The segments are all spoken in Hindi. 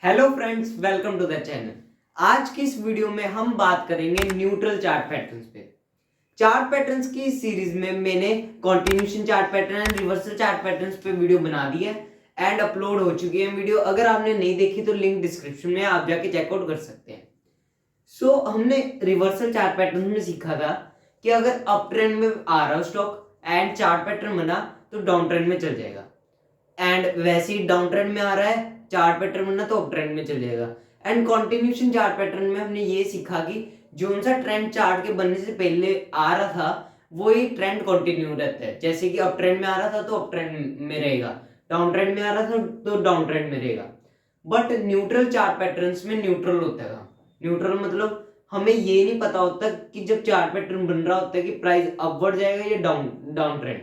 Hello friends, welcome to the channel. आज की इस वीडियो में हम बात करेंगे न्यूट्रल चार्ट पैटर्न्स पे। चार्ट पैटर्न्स की सीरीज में मैंने continuation chart pattern and reversal chart patterns पे वीडियो बना दी है एंड अपलोड हो चुकी है वीडियो। अगर आपने नहीं देखी तो लिंक डिस्क्रिप्शन में आप जाके चेकआउट कर सकते हैं। हमने रिवर्सल चार्ट पैटर्न में सीखा था कि अगर अप ट्रेंड में आ रहा स्टॉक एंड चार्ट पैटर्न बना तो डाउन ट्रेंड में चल जाएगा, एंड वैसे ही डाउन ट्रेंड में आ रहा है चार्ट पैटर्न बनना तो अप ट्रेंड में चल जाएगा। एंड कॉन्टिन्यूशन चार्ट पैटर्न में हमने ये सीखा कि जो सा ट्रेंड चार्ट के बनने से पहले आ रहा था वही ट्रेंड कंटिन्यू रहता है। जैसे कि अप ट्रेंड में आ रहा था तो अप ट्रेंड में रहेगा, डाउन ट्रेंड में आ रहा था तो डाउन ट्रेंड में रहेगा। बट न्यूट्रल चार्ट पैटर्न्स में न्यूट्रल होता है। न्यूट्रल मतलब हमें ये नहीं पता होता कि जब चार्ट पैटर्न बन रहा होता है कि प्राइस अपवर्ड जाएगा या डाउन डाउन ट्रेंड।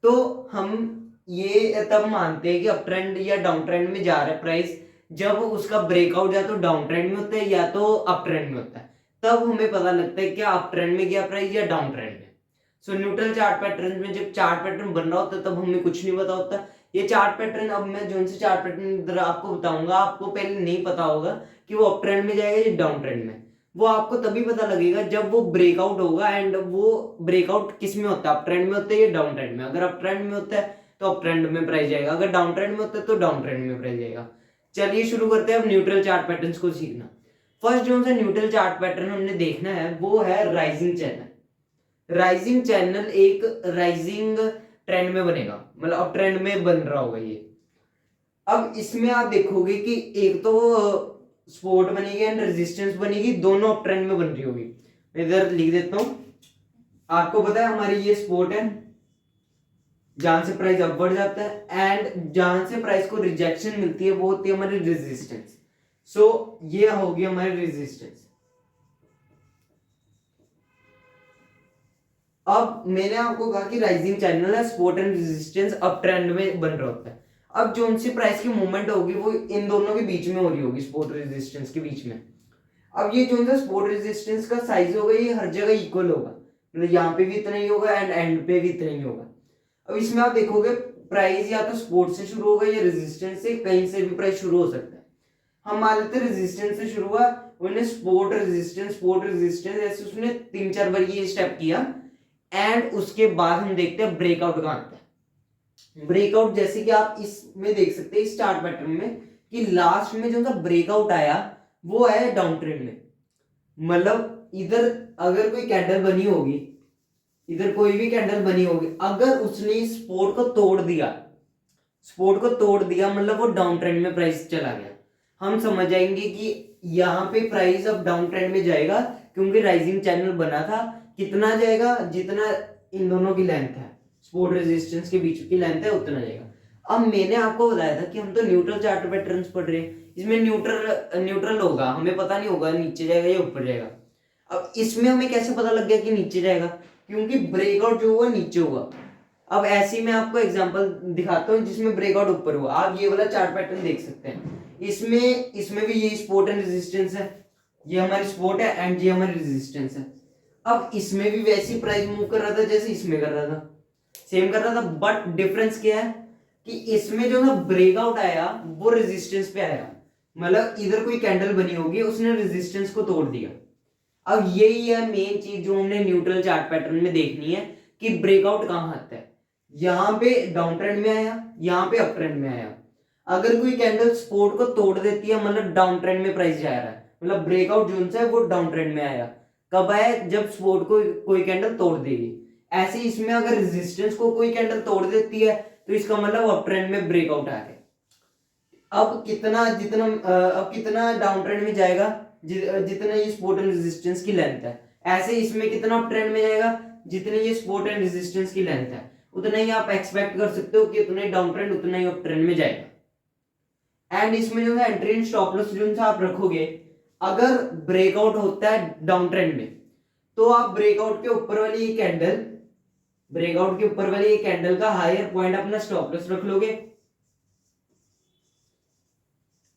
तो हम ये तब मानते हैं कि अप ट्रेंड या डाउन ट्रेंड में जा रहा है प्राइस जब उसका ब्रेकआउट या तो डाउन ट्रेंड में होता है या तो अप ट्रेंड में होता है। तब हमें पता लगता है क्या अप ट्रेंड में गया प्राइस या डाउन ट्रेंड में। न्यूट्रल चार्ट पैटर्न में जब चार्ट पैटर्न बन रहा होता है तब हमें कुछ नहीं पता होता। ये चार्ट पैटर्न अब मैं जो से चार्ट पैटर्न आपको बताऊंगा, आपको पहले नहीं पता होगा कि वो अप ट्रेंड में जाएगा या डाउन ट्रेंड में। वो आपको तभी पता लगेगा जब वो ब्रेकआउट होगा, एंड वो ब्रेकआउट किस में होता है, अप ट्रेंड में होता है या डाउन ट्रेंड में। अगर अप ट्रेंड में होता है तो अप ट्रेंड में प्राइस जाएगा, अगर डाउन ट्रेंड में होता है तो डाउन ट्रेंड में प्राइस जाएगा। चलिए शुरू करते हैं अब न्यूट्रल चार्ट पैटर्न्स को सीखना। फर्स्ट जो सा न्यूट्रल चार्ट पैटर्न हमने देखना है वो है राइजिंग चैनल। राइजिंग चैनल एक राइजिंग ट्रेंड में बनेगा, मतलब अप ट्रेंड में बन रहा होगा ये। अब इसमें आप देखोगे कि एक तो सपोर्ट बनेगी एंड रेजिस्टेंस बनेगी, दोनों अप ट्रेंड में बन रही होगी। मैं इधर लिख देता हूं। आपको पता है हमारी ये सपोर्ट है जहां से प्राइस अप बढ़ जाता है, एंड जहां से प्राइस को रिजेक्शन मिलती है वो होती है हमारी रेजिस्टेंस। ये होगी हमारी रेजिस्टेंस। अब मैंने आपको कहा कि राइजिंग चैनल है, support and resistance up trend में बन रहा होता है। अब जो उनसे प्राइस की मूवमेंट होगी वो इन दोनों के बीच में हो रही होगी, सपोर्ट रेजिस्टेंस के बीच में। अब ये जो है सपोर्ट रेजिस्टेंस का साइज होगा ये हर जगह इक्वल होगा, मतलब यहाँ पे भी इतना ही होगा एंड एंड पे भी इतना ही होगा। अब इसमें आप देखोगे प्राइस या तो सपोर्ट से शुरू होगा या रेजिस्टेंस से, कहीं से भी प्राइस शुरू हो सकता है। हम मान लेते रेजिस्टेंस से शुरू हुआ, उन्हें सपोर्ट रेजिस्टेंस ऐसे उसने 3-4 बार ये स्टेप किया, एंड उसके बाद हम देखते हैं ब्रेकआउट कहां आता है। ब्रेकआउट जैसे कि आप इसमें देख सकते हैं इस चार्ट पैटर्न में कि लास्ट में जो सा ब्रेकआउट आया वो है डाउन ट्रेंड में। मतलब इधर अगर कोई कैंडल बनी होगी, इधर कोई भी कैंडल बनी होगी, अगर उसने सपोर्ट को तोड़ दिया, मतलब वो डाउन ट्रेंड में प्राइस चला गया, हम समझ जाएंगे कि यहाँ पे प्राइस अब डाउन ट्रेंड में जाएगा, क्योंकि राइजिंग चैनल बना था। कितना जाएगा? जितना इन दोनों की लेंथ है, सपोर्ट रेजिस्टेंस के बीच की लेंथ है उतना जाएगा। अब मैंने आपको बताया था कि हम तो न्यूट्रल चार्ट पैटर्न्स पढ़ रहे हैं, इसमें न्यूट्रल होगा, हमें पता नहीं होगा नीचे जाएगा या ऊपर जाएगा। अब इसमें हमें कैसे पता लग गया कि नीचे जाएगा? क्योंकि ब्रेकआउट जो हुआ नीचे हुआ। अब ऐसे ही मैं आपको एग्जांपल दिखाता हूँ जिसमें ब्रेकआउट ऊपर हुआ। आप ये वाला चार्ट पैटर्न देख सकते हैं, इसमें भी यही सपोर्ट एंड रेजिस्टेंस है, ये हमारी सपोर्ट है एंड ये हमारी रेजिस्टेंस है। अब इसमें भी वैसी प्राइस मूव कर रहा था जैसे इसमें कर रहा था, सेम कर रहा था, बट डिफरेंस क्या है कि इसमें जो ना ब्रेकआउट आया वो रेजिस्टेंस पे आया, मतलब इधर कोई कैंडल बनी होगी उसने रेजिस्टेंस को तोड़ दिया। अब यही है मेन चीज जो हमने न्यूट्रल चार्ट पैटर्न में देखनी है कि ब्रेकआउट कहां आता है। यहां पे डाउन ट्रेंड में आया, यहां पे अप ट्रेंड में आया। अगर कोई कैंडल सपोर्ट को तोड़ देती है मतलब डाउन ट्रेंड में प्राइस जा रहा है, मतलब ब्रेकआउट जोन से वो डाउन ट्रेंड में आया। कब आया? जब सपोर्ट को कोई कैंडल तोड़ देगी। ऐसे इसमें अगर रेजिस्टेंस को कोई कैंडल तोड़ देती है तो इसका मतलब अप ट्रेंड में ब्रेकआउट आ गया। अब कितना डाउन ट्रेंड में जाएगा? जितना ये सपोर्ट एंड रेजिस्टेंस की लेंथ है। ऐसे इसमें कितना अप ट्रेंड में जाएगा? जितनी ये सपोर्ट एंड रेजिस्टेंस की लेंथ है उतना ही आप एक्सपेक्ट कर सकते हो कि उतना ही डाउन ट्रेंड उतना ही अप ट्रेंड में जाएगा। एंड इसमें जो है एंट्री एंड स्टॉप लॉस जो आप रखोगे, अगर ब्रेकआउट होता है डाउन ट्रेंड में तो आप ब्रेकआउट के ऊपर वाली ये कैंडल का हायर पॉइंट अपना स्टॉप लॉस रख लोगे,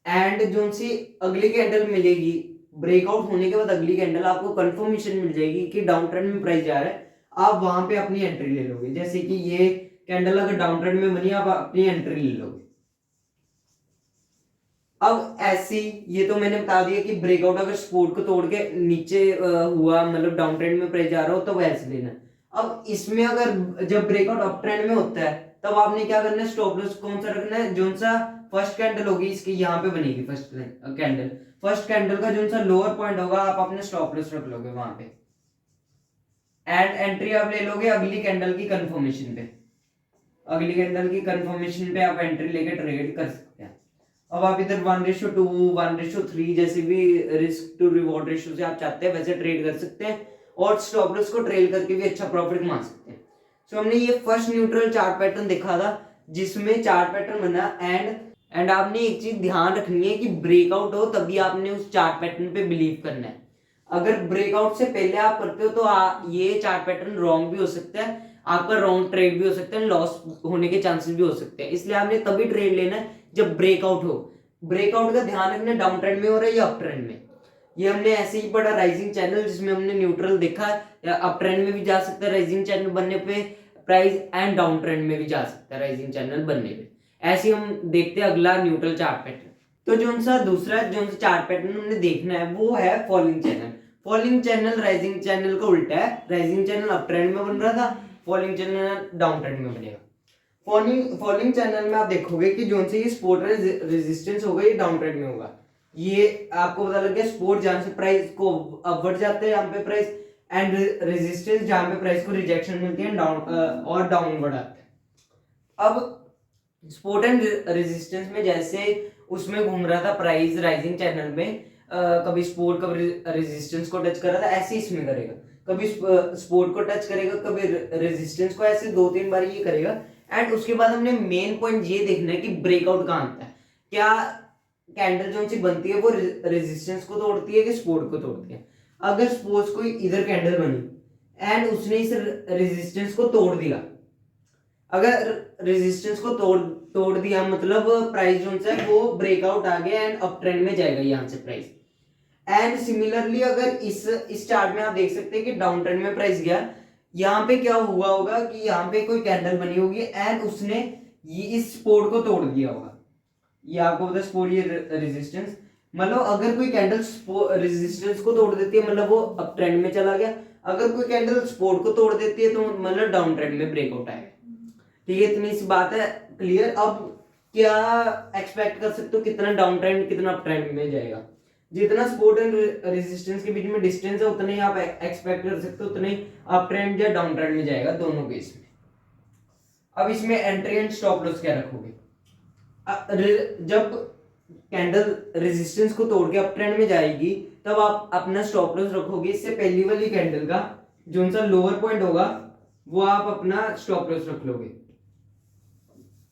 एंड जो सी अगली कैंडल मिलेगी ब्रेकआउट होने के बाद, अगली कैंडल आपको कंफर्मेशन मिल जाएगी कि डाउन ट्रेंड में प्राइस जा रहा है, आप वहां पे अपनी एंट्री ले लोगे। जैसे कि ये कैंडल अगर डाउन ट्रेंड में बनी आप अपनी एंट्री ले लोगे। अब ऐसी, ये तो मैंने बता दिया कि ब्रेकआउट अगर सपोर्ट को तोड़ के नीचे हुआ, मतलब डाउन ट्रेंड में प्राइस जा रहा हो तो ऐसे लेना। अब इसमें अगर जब ब्रेकआउट अप ट्रेंड में होता है तब आपने क्या करना है, स्टॉप लॉस कौन सा रखना है, जो सा फर्स्ट कैंडल होगी इसकी यहाँ पे बनेगी, फर्स्ट कैंडल का जो सा लोअर पॉइंट होगा आप अपने स्टॉप लॉस रख लोगे वहां पे, एंड एंट्री आप ले लोगे अगली कैंडल की कंफर्मेशन पे, अगली कैंडल की कंफर्मेशन पे आप एंट्री लेके ट्रेड कर सकते हैं। अब आप इधर 1:2 1:3 जैसे भी रिस्क टू रिवॉर्ड रेशियो से आप चाहते हैं वैसे ट्रेड कर सकते हैं, और स्टॉप लॉस को ट्रेल करके भी अच्छा प्रॉफिट कमा सकते हैं। सो हमने ये फर्स्ट न्यूट्रल चार्ट पैटर्न देखा था जिसमें चार्ट पैटर्न बना, एंड आपने एक चीज ध्यान रखनी है कि ब्रेकआउट हो तभी आपने उस चार्ट पैटर्न पे बिलीव करना है। अगर ब्रेकआउट से पहले आप करते हो तो ये चार्ट पैटर्न रॉन्ग भी हो सकता है, आपका रॉन्ग ट्रेड भी हो सकता है, लॉस होने के चांसेस भी हो सकते हैं। इसलिए आपने तभी ट्रेड लेना है जब ब्रेकआउट हो। ब्रेकआउट का ध्यान रखना, डाउन ट्रेंड में हो रहा है या अप ट्रेंड में। ये हमने ऐसे ही पढ़ा राइजिंग चैनल जिसमें हमने न्यूट्रल देखा, या अप ट्रेंड में भी जा सकता है राइजिंग चैनल बनने पे प्राइस, एंड डाउन ट्रेंड में भी जा सकता है राइजिंग चैनल बनने पे। ऐसे हम देखते हैं अगला न्यूट्रल चार्ट पैटर्न। तो जो सा दूसरा जो सा चार्ट पैटर्न हमने देखना है वो है falling channel. Falling channel rising channel का उल्टा है, राइजिंग चैनल अप ट्रेंड में बन रहा था, फॉलिंग चैनल डाउन ट्रेंड में बनेगा। फॉलिंग चैनल में आप देखोगे कि जो से ये सपोर्ट रेजिस्टेंस होगा ये डाउन ट्रेंड में होगा। ये आपको पता लग गया, सपोर्ट जहां से प्राइस को अपवर्ड जाता है यहाँ पे प्राइस, एंड रेजिस्टेंस जहां पे प्राइस को रिजेक्शन मिलती है डाउन और डाउनवर्ड आता है। अब सपोर्ट एंड रेजिस्टेंस में जैसे उसमें घूम रहा था प्राइस राइजिंग चैनल में, कभी सपोर्ट कभी रेजिस्टेंस को टच कर रहा था, ऐसे इसमें करेगा, कभी सपोर्ट को टच करेगा कभी रेजिस्टेंस को, ऐसे 2-3 बार ये करेगा। एंड उसके बाद हमने मेन पॉइंट ये देखना है कि ब्रेकआउट कहाँ आता है, क्या कैंडल जो सी बनती है वो रेजिस्टेंस को तोड़ती है कि सपोर्ट को तोड़ती है। अगर सपोज कोई इधर कैंडल बनी एंड उसने इस रेजिस्टेंस को तोड़ दिया, अगर रेजिस्टेंस को तोड़ दिया मतलब प्राइस जो है वो ब्रेकआउट आ गया एंड अप ट्रेंड में जाएगा यहाँ से प्राइस। एंड सिमिलरली अगर इस चार्ट में आप देख सकते हैं कि डाउन ट्रेंड में प्राइस गया, यहाँ पे क्या हुआ होगा कि यहाँ पे कोई कैंडल बनी होगी एंड उसने ये इस सपोर्ट को तोड़ दिया होगा। ये आपको पता है सपोर्ट, ये रेजिस्टेंस, मतलब अगर कोई कैंडल रेजिस्टेंस को तोड़ देती है मतलब वो अप ट्रेंड में चला गया, अगर कोई कैंडल सपोर्ट को तोड़ देती है तो मतलब डाउन ट्रेंड में ब्रेकआउट आएगा। ठीक है, इतनी सी बात है क्लियर। अब क्या एक्सपेक्ट कर सकते हो कितना डाउन ट्रेंड कितना अप ट्रेंड में जाएगा, जितना सपोर्ट एंड रेजिस्टेंस के बीच में डिस्टेंस है उतना ही आप एक्सपेक्ट कर सकते हो उतना ही अप ट्रेंड या डाउन ट्रेंड में जाएगा दोनों केस में। अब इसमें एंट्री एंड स्टॉप लॉस क्या रखोगे, जब कैंडल रेजिस्टेंस को तोड़ के अप ट्रेंड में जाएगी तब आप अपना स्टॉप लॉस रखोगे इससे पहली वाली कैंडल का जो सा लोअर पॉइंट होगा वो आप अपना स्टॉप लॉस रख लोगे,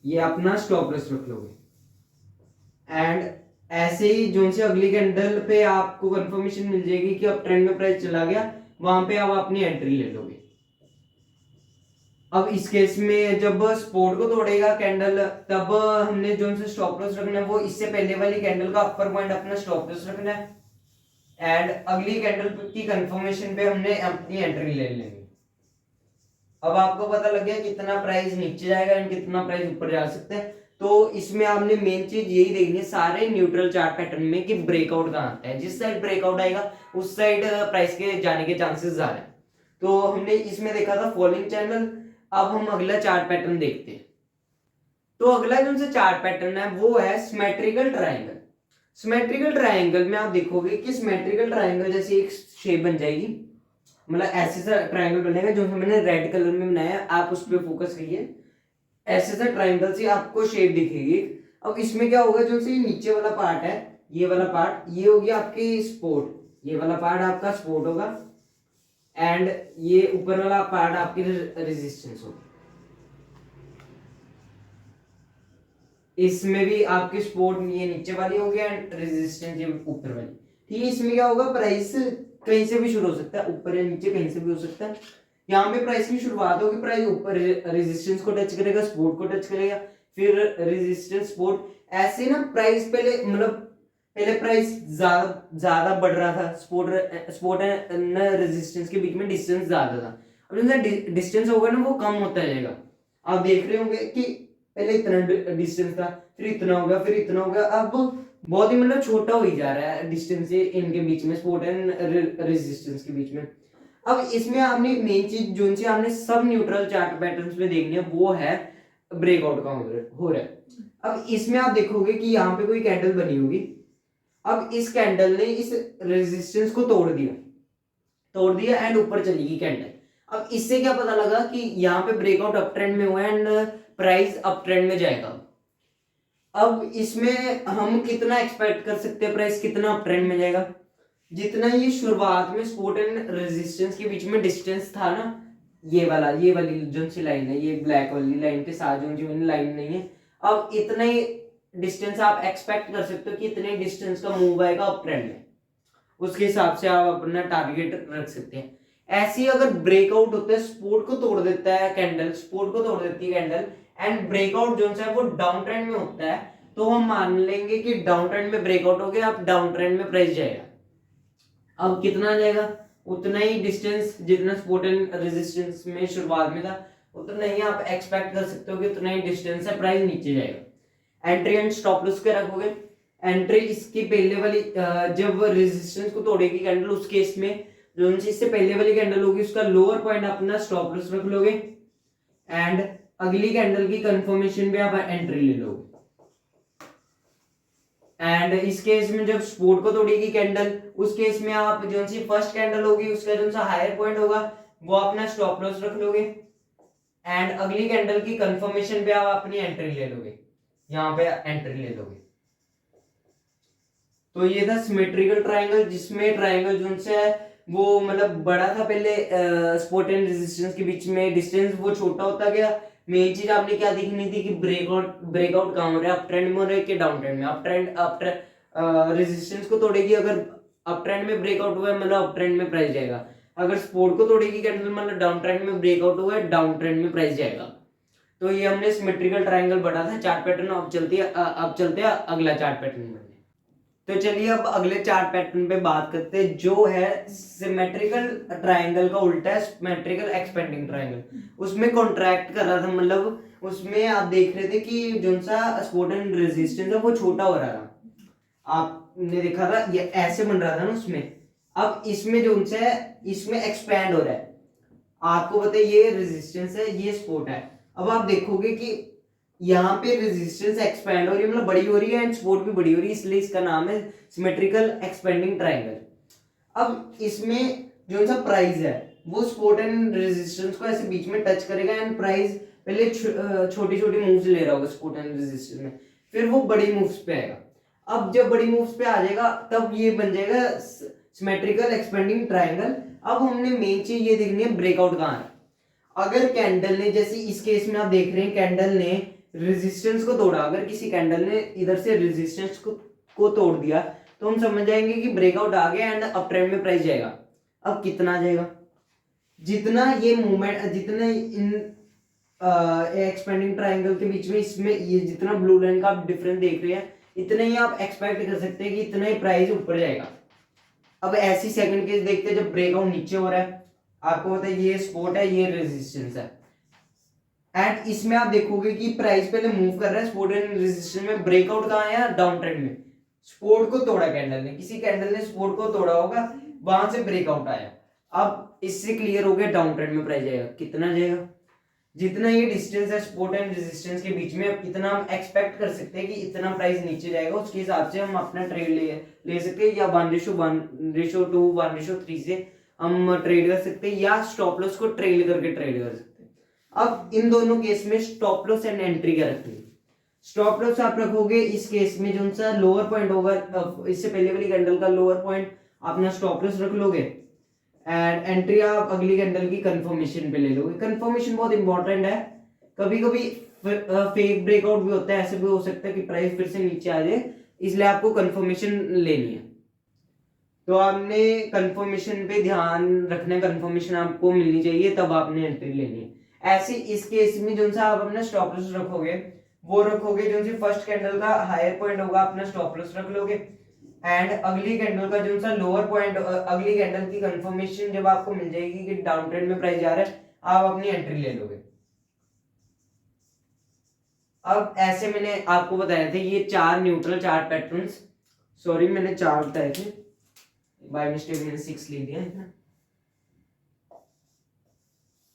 ये अपना स्टॉप लॉस रख लोगे। एंड ऐसे ही जो से अगली कैंडल पे आपको कंफर्मेशन मिल जाएगी कि अब ट्रेंड में प्राइस चला गया, वहां पे आप अपनी एंट्री ले लोगे। अब इस केस में जब सपोर्ट को तोड़ेगा कैंडल तब हमने जो से स्टॉप लॉस रखना है वो इससे पहले वाली कैंडल का अपर पॉइंट अपना स्टॉप लॉस रखना है, एंड अगली कैंडल की कंफर्मेशन पे हमने अपनी एंट्री ले लेंगे। अब आपको पता लग गया कितना प्राइस नीचे जाएगा एंड कितना प्राइस ऊपर जा सकता है। तो इसमें आपने मेन चीज यही देखनी है सारे न्यूट्रल चार्ट पैटर्न में कि ब्रेकआउट कहाँ आता है, जिस साइड ब्रेकआउट आएगा उस साइड प्राइस के जाने के चांसेस ज्यादा है। तो हमने इसमें देखा था फॉलिंग चैनल। अब हम अगला चार्ट पैटर्न देखते हैं। तो अगला जो सा चार्ट पैटर्न है वो है सिमेट्रिकल ट्रायंगल। सिमेट्रिकल ट्रायंगल में आप देखोगे कि सिमेट्रिकल ट्रायंगल जैसी एक शेप बन जाएगी, मतलब ऐसे सा ट्रायंगल बनेगा जो मैंने रेड कलर में बनाया, आप उस पर फोकस करिए। ऐसे सा ट्रायंगल से आपको शेप दिखेगी। अब इसमें क्या होगा, जो से नीचे वाला पार्ट है, ये वाला पार्ट, ये होगी आपकी सपोर्ट, ये वाला पार्ट आपका सपोर्ट होगा, एंड ये ऊपर वाला पार्ट आपकी रेजिस्टेंस होगी। इसमें भी आपकी सपोर्ट ये नीचे वाली होगी एंड रेजिस्टेंस ये ऊपर वाली। ठीक है, इसमें क्या होगा, प्राइस कहीं से भी शुरू हो सकता है, ऊपर या नीचे कहीं से भी हो सकता है। यहाँ पे प्राइस की शुरुआत होगी, प्राइस ऊपर रेजिस्टेंस को टच करेगा, सपोर्ट को टच करेगा, फिर रेजिस्टेंस सपोर्ट, ऐसे ना प्राइस पहले मतलब पहले प्राइस ज्यादा बढ़ रहा था, सपोर्ट एंड रेजिस्टेंस के बीच में डिस्टेंस ज्यादा था। अब जो डिस्टेंस होगा ना वो कम होता जाएगा। आप देख रहे होंगे कि पहले इतना डिस्टेंस था, फिर इतना हो गया, फिर इतना हो गया, अब बहुत ही मतलब छोटा हो ही जा रहा है डिस्टेंस इनके बीच में, सपोर्ट एंड रेजिस्टेंस के बीच में। अब इसमें आपने मेन चीज जो सी आपने सब न्यूट्रल चार्ट पैटर्न्स में देखनी है वो है ब्रेकआउट का हो रहा है। अब इसमें आप देखोगे कि यहाँ पे कोई कैंडल बनी होगी, अब इस कैंडल ने इस रेजिस्टेंस को तोड़ दिया एंड ऊपर चलेगी कैंडल। अब इससे क्या पता लगा कि यहाँ पे ब्रेकआउट अप ट्रेंड में हुआ एंड प्राइस अप ट्रेंड में जाएगा। अब इसमें हम कितना एक्सपेक्ट कर सकते हैं, प्राइस कितना अप ट्रेंड में जाएगा, जितना ये शुरुआत में सपोर्ट एंड रेजिस्टेंस के बीच में डिस्टेंस था ना, ये वाली जो सी लाइन है, ये ब्लैक वाली लाइन के साथ जो लाइन नहीं है, अब इतना ही डिस्टेंस आप एक्सपेक्ट कर सकते हो कि इतने डिस्टेंस का मूव आएगा अप ट्रेंड में, उसके हिसाब से आप अपना टारगेट रख सकते हैं। ऐसे ही अगर ब्रेकआउट होता है, सपोर्ट को तोड़ देता है कैंडल, सपोर्ट को तोड़ देती है कैंडल एंड ब्रेकआउट जो है वो डाउन ट्रेंड में होता है, तो हम मान लेंगे कि डाउन ट्रेंड में ब्रेकआउट हो गया, अब डाउन ट्रेंड में प्राइस जाएगा। अब कितना जाएगा, उतना ही डिस्टेंस जितना सपोर्ट एंड रेजिस्टेंस में शुरुआत में था उतना ही आप एक्सपेक्ट कर सकते हो कि उतना ही डिस्टेंस है, प्राइस नीचे जाएगा। एंट्री एंड स्टॉप लॉस के रखोगे, एंट्री इसकी पहले वाली जब रेजिस्टेंस को तोड़ेगी कैंडल उस केस में जो इससे पहले वाली कैंडल होगी उसका लोअर पॉइंट अपना स्टॉप लॉस रख लोगे एंड अगली कैंडल की कंफर्मेशन पे आप एंट्री ले लोगे। एंड इस केस में जब सपोर्ट को तोड़ेगी कैंडल उस केस में आप जो सी फर्स्ट कैंडल होगी उसका जो सा हायर पॉइंट होगा वो अपना स्टॉप लॉस रख लोगे एंड अगली कैंडल की कंफर्मेशन पे आप अपनी एंट्री ले लोगे, यहाँ पे एंट्री ले लोगे। तो ये था सिमेट्रिकल ट्रायंगल, जिसमें ट्रायंगल जो है वो मतलब बड़ा था पहले, सपोर्ट एंड रेजिस्टेंस के बीच में डिस्टेंस वो छोटा होता गया। मेन चीज आपने क्या देखनी थी कि ब्रेकआउट कहाँ हो रहा है, अप ट्रेंड में हो रहा है कि डाउन ट्रेंड में। अप ट्रेंड रेजिस्टेंस को तोड़ेगी, अगर अप ट्रेंड में ब्रेकआउट हुआ है मतलब अप ट्रेंड में प्राइस जाएगा, अगर सपोर्ट को तोड़ेगी कैंडल मतलब डाउन ट्रेंड में ब्रेकआउट हुआ है डाउन ट्रेंड में प्राइस जाएगा। तो ये हमने सिमेट्रिकल ट्रायंगल बढ़ा था चार्ट पैटर्न। अब चलते हैं अगला चार्ट पैटर्न में। तो चलिए अब अगले चार्ट पैटर्न पे बात करते हैं जो है सिमेट्रिकल ट्रायंगल का उल्टा है, सिमेट्रिकल एक्सपेंडिंग ट्रायंगल। उसमें कॉन्ट्रैक्ट कर रहा था, मतलब उसमें आप देख रहे थे कि जो सा सपोर्ट एंड रेजिस्टेंस है वो छोटा हो रहा था, आपने देखा था ये ऐसे बन रहा था ना उसमें। अब इसमें जो है इसमें एक्सपैंड हो रहा है, आपको पता है ये रेजिस्टेंस है ये सपोर्ट है। अब आप देखोगे कि यहाँ पे रेजिस्टेंस एक्सपैंड हो रही है मतलब बड़ी हो रही है एंड सपोर्ट भी बड़ी हो रही है, इसलिए इसका नाम है सिमेट्रिकल एक्सपेंडिंग ट्रायंगल। अब इसमें जो सा प्राइस है वो सपोर्ट एंड रेजिस्टेंस को ऐसे बीच में टच करेगा एंड प्राइस पहले छोटी छोटी मूव्स ले रहा होगा सपोर्ट एंड रेजिस्टेंस में, फिर वो बड़ी मूव्स पे आएगा। अब जब बड़ी मूव्स पे आ जाएगा तब ये बन जाएगा सिमेट्रिकल एक्सपेंडिंग ट्रायंगल। अब हमने मेन चीज ये देखनी है ब्रेकआउट कहाँ है। अगर कैंडल ने, जैसे इस केस में आप देख रहे हैं कैंडल ने रेजिस्टेंस को तोड़ा, अगर किसी कैंडल ने इधर से रेजिस्टेंस को तोड़ दिया तो हम समझ जाएंगे कि ब्रेकआउट आ गया एंड अप ट्रेंड में प्राइस जाएगा। अब कितना जाएगा, जितना ये मूवमेंट, जितना इन एक्सपेंडिंग ट्रायंगल के बीच में इसमें ये जितना ब्लू लाइन का आप डिफरेंस देख रहे हैं इतने ही आप एक्सपेक्ट कर सकते हैं कि इतना ही प्राइस ऊपर जाएगा। अब ऐसी सेकंड केस देखते हैं जब ब्रेकआउट नीचे हो रहा है, आपको पता है ये सपोर्ट है ये रेजिस्टेंस है एंड इसमें आप देखोगे कि प्राइस पहले मूव कर रहा है सपोर्ट एंड रेजिस्टेंस में, ब्रेकआउट कहाँ है डाउन ट्रेंड में। सपोर्ट को तोड़ा कैंडल ने, किसी कैंडल ने सपोर्ट को तोड़ा होगा वहां से ब्रेकआउट आया। अब इससे क्लियर हो गया डाउन ट्रेंड में प्राइस जाएगा, कितना जाएगा, जितना ये डिस्टेंस है सपोर्ट एंड रेजिस्टेंस के बीच में इतना हम एक्सपेक्ट कर सकते हैं कि इतना प्राइस नीचे जाएगा, उसके हिसाब से हम अपना ट्रेड ले सकते हैं, या 1:1:2 1:3 से हम ट्रेड कर सकते हैं, या स्टॉप लॉस को ट्रेल करके ट्रेड कर सकते हैं। अब इन दोनों केस में स्टॉप लॉस एंड एंट्री क्या रखेंगे। स्टॉप लॉस आप रखोगे इस केस में जो सा लोअर पॉइंट होगा, इससे पहले वाली कैंडल का लोअर पॉइंट अपना स्टॉप लॉस रख लोगे एंड एंट्री आप अगली कैंडल की कंफर्मेशन पे ले लोगे। कंफर्मेशन बहुत इंपॉर्टेंट है, कभी कभी फेक ब्रेकआउट भी होता है, ऐसे भी हो सकता है कि प्राइस फिर से नीचे आ जाए, इसलिए आपको कंफर्मेशन लेनी है। तो आपने कंफर्मेशन पे ध्यान रखना, कंफर्मेशन आपको मिलनी चाहिए तब आपने एंट्री लेनी है। ऐसे इस केस में जो सा आप अपना स्टॉप लॉस रखोगे वो रखोगे जो सी फर्स्ट कैंडल का हायर पॉइंट होगा अपना स्टॉप लॉस रख लोगे एंड अगली कैंडल का जो सा लोअर पॉइंट, अगली कैंडल की कंफर्मेशन जब आपको मिल जाएगी कि डाउन ट्रेंड में प्राइस जा रहा है आप अपनी एंट्री ले लोगे। अब ऐसे मैंने आपको बताया थे ये 4 न्यूट्रल चार्ट पैटर्न्स, सॉरी मैंने 4 बताए थे, बाय मिस्टेक मैंने 6 लिख दिया।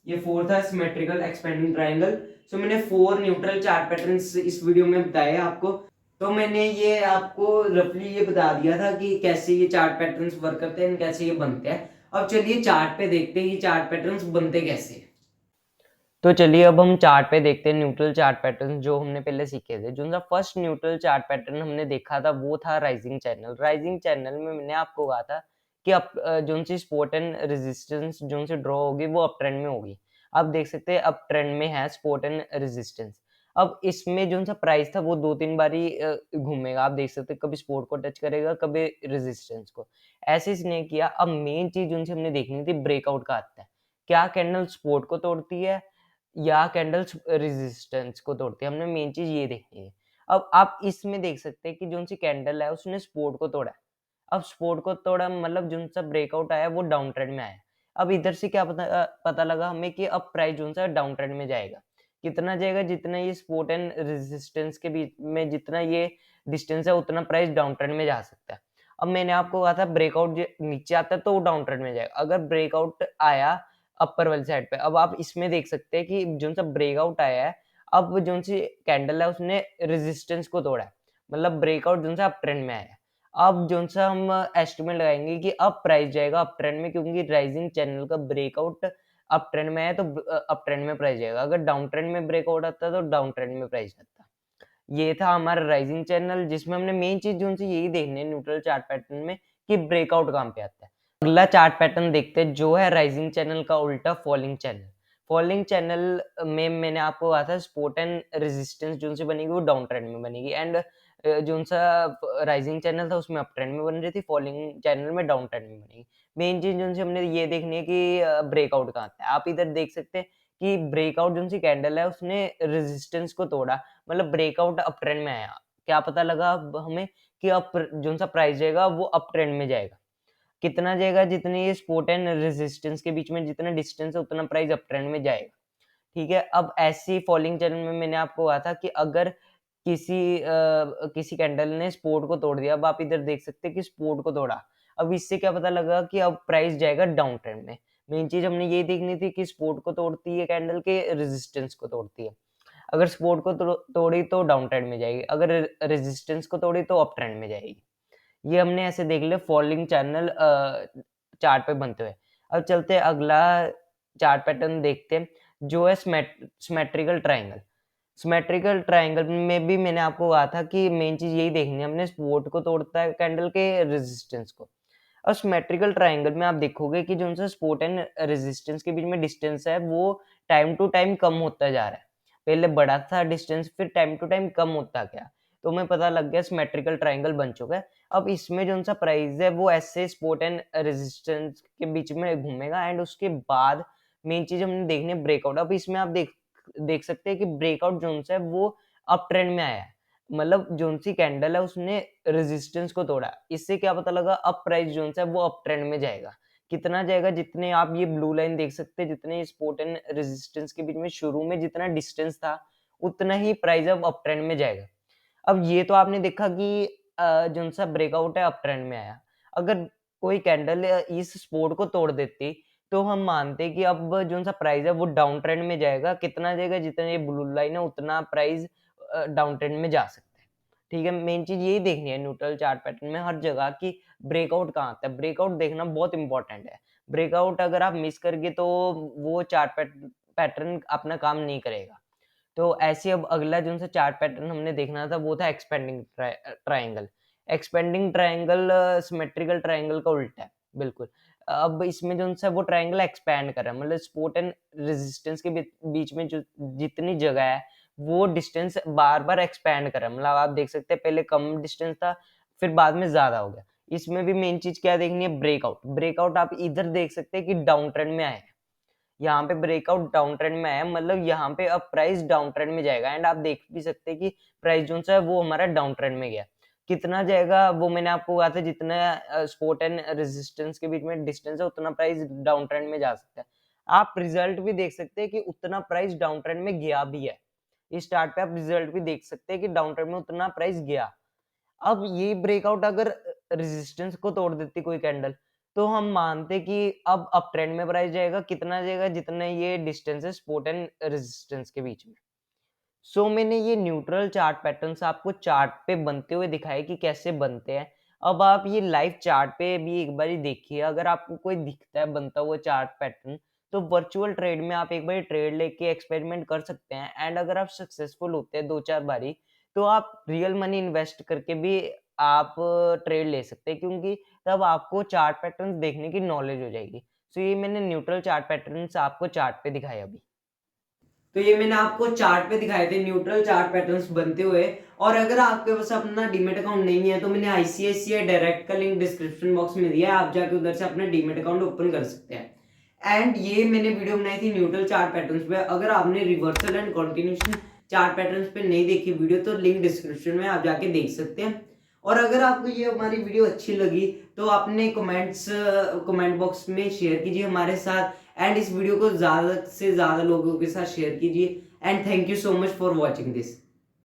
ये 4 था सिमेट्रिकल एक्सपेंडिंग ट्रायंगल। सो मैंने 4 न्यूट्रल चार्ट पैटर्न्स इस वीडियो में बताए आपको। तो मैंने ये आपको रफली ये बता दिया था कि कैसे ये चार्ट पैटर्न्स वर्क करते हैं, कैसे ये बनते हैं। अब चलिए चार्ट पे देखते हैं ये चार्ट पैटर्न्स बनते कैसे हैं। तो चलिए अब हम चार्ट पे देखते हैं न्यूट्रल चार्ट पैटर्न जो हमने पहले सीखे थे। जो फर्स्ट न्यूट्रल चार्ट पैटर्न हमने देखा था वो था राइजिंग चैनल। राइजिंग चैनल में मैंने आपको कहा था कि अब जो सी सपोर्ट एंड रेजिस्टेंस जो से ड्रॉ होगी वो अप ट्रेंड में होगी। आप देख सकते हैं अप ट्रेंड में है सपोर्ट एंड रेजिस्टेंस। अब इसमें जो सा प्राइस था वो 2-3 बारी घूमेगा। आप देख सकते हैं कभी सपोर्ट को टच करेगा, कभी रेजिस्टेंस को। ऐसे इसने किया। अब मेन चीज जो हमने देखनी थी ब्रेकआउट का आता है। क्या कैंडल सपोर्ट को तोड़ती है या कैंडल्स रेजिस्टेंस को तोड़ती है, हमने मेन चीज ये देखनी है। अब आप इसमें देख सकते हैं कि जो सी कैंडल है उसने सपोर्ट को तोड़ा है। अब सपोर्ट को तोड़ा मतलब जो सा ब्रेकआउट आया वो डाउन ट्रेंड में आया। अब इधर से क्या पता लगा हमें कि अब प्राइस जो सा डाउन ट्रेंड में जाएगा। कितना जाएगा? जितना ये सपोर्ट एंड रेजिस्टेंस के बीच में जितना ये डिस्टेंस है उतना प्राइस डाउन ट्रेंड में जा सकता है। अब मैंने आपको कहा था ब्रेकआउट नीचे आता है तो वो डाउन ट्रेंड में जाएगा। अगर ब्रेकआउट आया अपर वाली साइड पे, अब आप इसमें देख सकते हैं कि जो सा ब्रेकआउट आया है, अब जो सी कैंडल है उसने रेजिस्टेंस को तोड़ा है, मतलब ब्रेकआउट जो सा अप ट्रेंड में आया है। अब जो सा हम एस्टिमेट लगाएंगे कि अब प्राइस जाएगा अप ट्रेंड में, क्योंकि राइजिंग चैनल का ब्रेकआउट अप ट्रेंड में है तो अप ट्रेंड में प्राइस जाएगा। अगर डाउन ट्रेंड में ब्रेकआउट आता है तो डाउन ट्रेंड में प्राइस जाता है। ये था हमारा राइजिंग चैनल जिसमें हमने मेन चीज जो सी यही देखनी है न्यूट्रल चार्ट पैटर्न में कि ब्रेकआउट कहाँ पे आता है। अगला चार्ट पैटर्न देखते हैं जो है राइजिंग चैनल का उल्टा फॉलिंग चैनल। फॉलिंग चैनल में मैंने आपको कहा था सपोर्ट एंड रेजिस्टेंस जो से बनेगी वो डाउन ट्रेंड में बनेगी, एंड जो सा राइजिंग चैनल था उसमें अप ट्रेंड में बन रही थी, फॉलिंग चैनल में डाउन ट्रेंड में बनेगी। मेन चीज जो हमने ये देखनी है कि ब्रेकआउट कहाँ आता है। आप इधर देख सकते हैं कि ब्रेकआउट जो सी कैंडल है उसने रेजिस्टेंस को तोड़ा, मतलब ब्रेकआउट अप ट्रेंड में आया। क्या पता लगा अब हमें कि अब जो सा प्राइस जाएगा वो अप ट्रेंड में जाएगा। कितना जाएगा? जितनी ये सपोर्ट एंड रेजिस्टेंस के बीच में जितना डिस्टेंस है उतना प्राइस अप ट्रेंड में जाएगा। ठीक है। अब ऐसी फॉलिंग चैनल में मैंने आपको कहा था कि अगर किसी कैंडल ने सपोर्ट को तोड़ दिया, अब आप इधर देख सकते हैं कि सपोर्ट को तोड़ा। अब इससे क्या पता लगा कि अब प्राइस जाएगा डाउन ट्रेंड में। मेन चीज हमने ये देखनी थी कि सपोर्ट को तोड़ती है कैंडल के रेजिस्टेंस को तोड़ती है। अगर सपोर्ट को तोड़ी तो डाउन ट्रेंड में जाएगी, अगर रेजिस्टेंस को तोड़ी तो अप ट्रेंड में जाएगी। ये हमने ऐसे देख लिया फॉलिंग चैनल चार्ट पे बनते हुए। अब चलते हैं अगला चार्ट पैटर्न देखते हैं जो है सिमेट्रिकल ट्रायंगल। सिमेट्रिकल ट्रायंगल में भी मैंने आपको कहा था कि मेन चीज यही देखनी है हमने, सपोर्ट को तोड़ता है कैंडल के रेजिस्टेंस को। और सिमेट्रिकल ट्रायंगल में आप देखोगे कि जो उनसे सपोर्ट एंड रेजिस्टेंस के बीच में डिस्टेंस है वो टाइम टू टाइम कम होता जा रहा है। पहले बड़ा था डिस्टेंस, फिर टाइम टू टाइम कम होता गया। तो हमें पता लग गया सिमेट्रिकल ट्रायंगल बन चुका है। अब इसमें जो सा प्राइस है वो ऐसे सपोर्ट एंड रेजिस्टेंस के बीच में घूमेगा, एंड उसके बाद मेन चीज हमने देखनी है ब्रेकआउट। अब इसमें आप देख सकते हैं कि ब्रेकआउट जोन है वो अप ट्रेंड में आया है, मतलब जोन सी कैंडल है उसने रेजिस्टेंस को तोड़ा। इससे क्या पता लगा अब प्राइस जोन है वो अप ट्रेंड में जाएगा। कितना जाएगा? जितने आप ये ब्लू लाइन देख सकते हैं, जितने सपोर्ट एंड रेजिस्टेंस के बीच में शुरू में जितना डिस्टेंस था उतना ही प्राइस अब अप ट्रेंड में जाएगा। अब ये तो आपने देखा कि जो सा ब्रेकआउट है अप ट्रेंड में आया। अगर कोई कैंडल इस सपोर्ट को तोड़ देती तो हम मानते कि अब जो सा प्राइस है वो डाउन ट्रेंड में जाएगा। कितना जाएगा? जितना ये ब्लू लाइन है उतना प्राइस डाउन ट्रेंड में जा सकता है। ठीक है। मेन चीज यही देखनी है न्यूट्रल चार्ट पैटर्न में हर जगह कि ब्रेकआउट कहाँ आता है। ब्रेकआउट देखना बहुत इंपॉर्टेंट है। ब्रेकआउट अगर आप मिस कर गए तो वो चार्ट पैटर्न अपना काम नहीं करेगा। तो ऐसे अब अगला जो सा चार्ट पैटर्न हमने देखना था वो था expanding triangle. Expanding triangle symmetrical triangle का उल्टा है बिल्कुल। अब इसमें जो सा वो ट्रायंगल एक्सपैंड कर रहा है, मतलब सपोर्ट एंड रेजिस्टेंस के बीच में जो जितनी जगह है वो डिस्टेंस बार बार एक्सपैंड कर रहा है। मतलब आप देख सकते हैं पहले कम डिस्टेंस था, फिर बाद में ज्यादा हो गया। इसमें भी मेन चीज क्या देखनी है? ब्रेकआउट। ब्रेकआउट आप इधर देख सकते हैं कि डाउन ट्रेंड में आए हैं। यहाँ पे ब्रेकआउट डाउन ट्रेंड में है, मतलब यहाँ पे अब प्राइस डाउन ट्रेंड में जाएगा, एंड आप देख भी सकते हैं कि प्राइस जो है वो हमारा डाउन ट्रेंड में गया। कितना जाएगा? वो मैंने आपको कहा था जितना सपोर्ट एंड रेजिस्टेंस के बीच में डिस्टेंस है उतना प्राइस डाउन ट्रेंड में जा सकता है। आप रिजल्ट भी देख सकते हैं कि उतना प्राइस डाउन ट्रेंड में गया भी है। इस चार्ट पे आप रिजल्ट भी देख सकते हैं कि डाउन ट्रेंड में उतना प्राइस गया। अब ये ब्रेकआउट अगर रेजिस्टेंस को तोड़ देती कोई कैंडल, तो हम मानते कि अब अप ट्रेंड में प्राइस जाएगा, कितना जाएगा, जितना ये डिस्टेंस है सपोर्ट एंड रेजिस्टेंस के बीच में। सो मैंने ये न्यूट्रल चार्ट पैटर्न्स आपको चार्ट पे बनते हुए दिखाए कि कैसे बनते हैं। अब आप ये लाइव चार्ट पे भी एक बार देखिए, अगर आपको कोई दिखता है बनता हुआ चार्ट पैटर्न, तो वर्चुअल ट्रेड में आप एक बार ट्रेड लेके एक्सपेरिमेंट कर सकते हैं। एंड अगर आप सक्सेसफुल होते हैं 2-4 बारी, तो आप रियल मनी इन्वेस्ट करके भी आप ट्रेड ले सकते हैं, क्योंकि तब आपको चार्ट पैटर्न्स देखने की नॉलेज हो जाएगी। सो ये मैंने न्यूट्रल चार्ट पैटर्न्स आपको चार्ट पे दिखाए अभी। तो ये मैंने आपको चार्ट पे दिखाए थे न्यूट्रल चार्ट पैटर्न्स बनते हुए। और अगर आपके पास अपना डीमेट अकाउंट नहीं है तो मैंने आईसीआईसीआई डायरेक्ट का लिंक डिस्क्रिप्शन बॉक्स में दिया है, आप जाके उधर से अपना डीमेट अकाउंट ओपन कर सकते हैं। एंड ये मैंने वीडियो बनाई थी न्यूट्रल चार्ट पैटर्न्स पे। अगर आपने reversal and continuation chart patterns पे नहीं देखी वीडियो तो लिंक डिस्क्रिप्शन में आप जाके देख सकते हैं। और अगर आपको ये हमारी वीडियो अच्छी लगी तो अपने कमेंट बॉक्स में शेयर कीजिए हमारे साथ, एंड इस वीडियो को ज़्यादा से ज़्यादा लोगों के साथ शेयर कीजिए। And thank you so much for watching this.